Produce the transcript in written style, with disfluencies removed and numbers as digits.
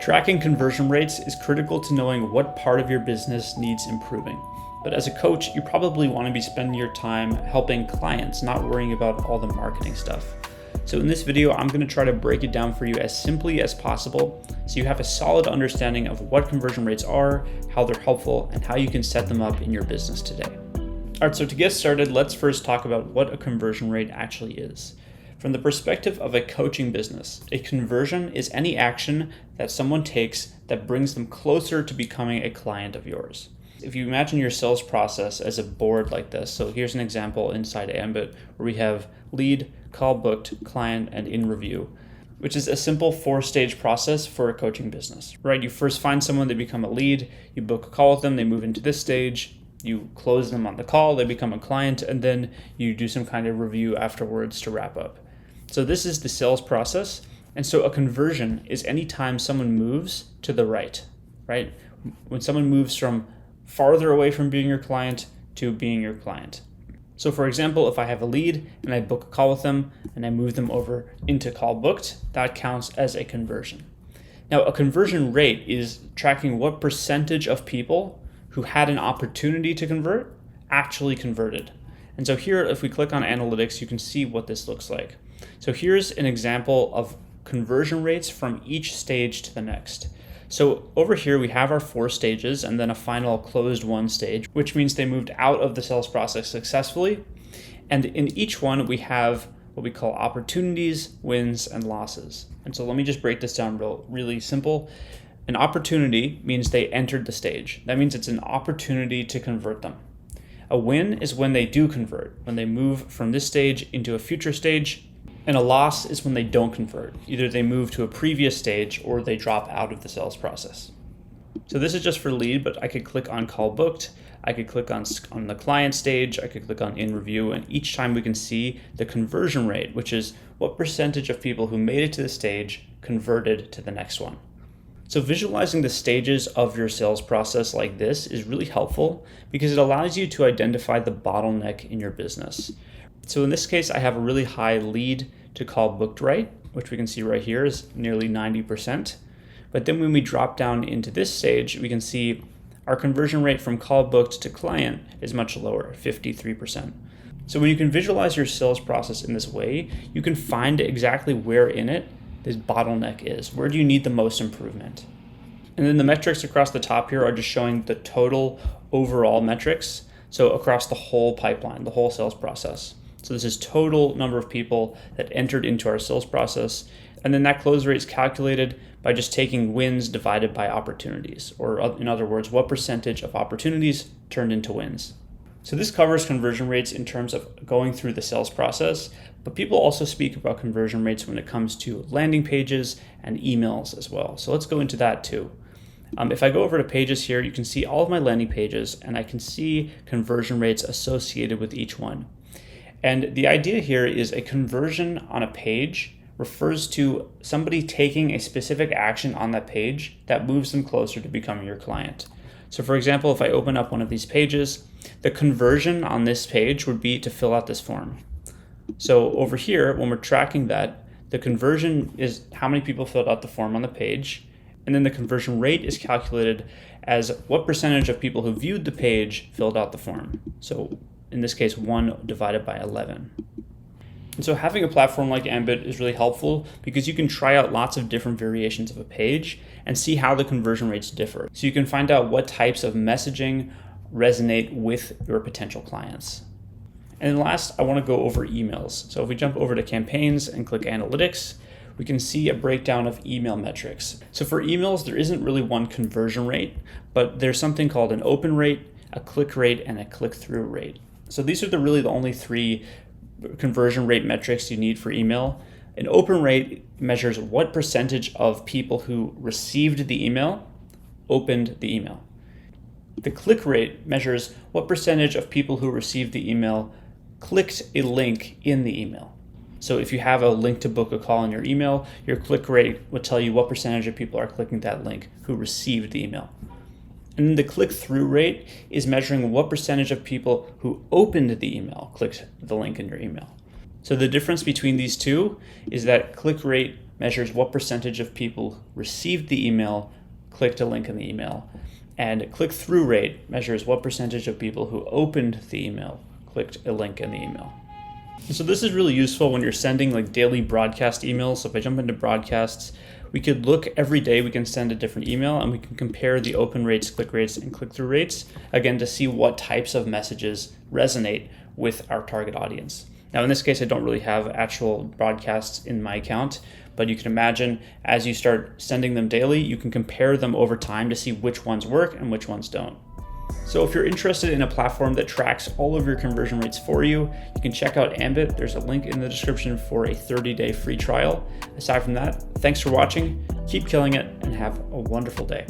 Tracking conversion rates is critical to knowing what part of your business needs improving. But as a coach, you probably want to be spending your time helping clients, not worrying about all the marketing stuff. So in this video, I'm going to try to break it down for you as simply as possible so you have a solid understanding of what conversion rates are, how they're helpful, and how you can set them up in your business today. All right, so to get started, let's first talk about what a conversion rate actually is. From the perspective of a coaching business, a conversion is any action that someone takes that brings them closer to becoming a client of yours. If you imagine your sales process as a board like this, so here's an example inside Ambit where we have lead, call booked, client, and in review, which is a simple 4-stage process for a coaching business, right? You first find someone, they become a lead, you book a call with them, they move into this stage, you close them on the call, they become a client, and then you do some kind of review afterwards to wrap up. So this is the sales process. And so a conversion is any time someone moves to the right? When someone moves from farther away from being your client to being your client. So for example, if I have a lead and I book a call with them and I move them over into call booked, that counts as a conversion. Now, a conversion rate is tracking what percentage of people who had an opportunity to convert actually converted. And so here, if we click on analytics, you can see what this looks like. So here's an example of conversion rates from each stage to the next. So over here, we have our 4 stages and then a final closed one stage, which means they moved out of the sales process successfully. And in each one, we have what we call opportunities, wins, and losses. And so let me just break this down really simple. An opportunity means they entered the stage. That means it's an opportunity to convert them. A win is when they do convert, when they move from this stage into a future stage. And a loss is when they don't convert. Either they move to a previous stage or they drop out of the sales process. So this is just for lead, but I could click on call booked. I could click on the client stage. I could click on in review. And each time we can see the conversion rate, which is what percentage of people who made it to the stage converted to the next one. So visualizing the stages of your sales process like this is really helpful because it allows you to identify the bottleneck in your business. So in this case, I have a really high lead to call booked rate, which we can see right here is nearly 90%. But then when we drop down into this stage, we can see our conversion rate from call booked to client is much lower, 53%. So when you can visualize your sales process in this way, you can find exactly where in it this bottleneck is. Where do you need the most improvement? And then the metrics across the top here are just showing the total overall metrics. So across the whole pipeline, the whole sales process. So this is total number of people that entered into our sales process. And then that close rate is calculated by just taking wins divided by opportunities, or in other words, what percentage of opportunities turned into wins. So this covers conversion rates in terms of going through the sales process, but people also speak about conversion rates when it comes to landing pages and emails as well. So let's go into that too. If I go over to pages here, you can see all of my landing pages and I can see conversion rates associated with each one. And the idea here is a conversion on a page refers to somebody taking a specific action on that page that moves them closer to becoming your client. So for example, if I open up one of these pages, the conversion on this page would be to fill out this form. So over here, when we're tracking that, the conversion is how many people filled out the form on the page. And then the conversion rate is calculated as what percentage of people who viewed the page filled out the form. So in this case, 1 divided by 11. And so having a platform like Ambit is really helpful because you can try out lots of different variations of a page and see how the conversion rates differ. So you can find out what types of messaging resonate with your potential clients. And then last, I want to go over emails. So if we jump over to campaigns and click analytics, we can see a breakdown of email metrics. So for emails, there isn't really one conversion rate, but there's something called an open rate, a click rate, and a click-through rate. So these are really the only 3 conversion rate metrics you need for email. An open rate measures what percentage of people who received the email opened the email. The click rate measures what percentage of people who received the email clicked a link in the email. So if you have a link to book a call in your email, your click rate will tell you what percentage of people are clicking that link who received the email. And then the click-through rate is measuring what percentage of people who opened the email clicked the link in your email. So the difference between these two is that click rate measures what percentage of people received the email, clicked a link in the email. And click-through rate measures what percentage of people who opened the email, clicked a link in the email. And so this is really useful when you're sending like daily broadcast emails. So if I jump into broadcasts, we could look every day, we can send a different email and we can compare the open rates, click rates, and click-through rates, again, to see what types of messages resonate with our target audience. Now, in this case, I don't really have actual broadcasts in my account, but you can imagine as you start sending them daily, you can compare them over time to see which ones work and which ones don't. So if you're interested in a platform that tracks all of your conversion rates for you, you can check out Ambit. There's a link in the description for a 30-day free trial. Aside from that, thanks for watching, keep killing it, and have a wonderful day.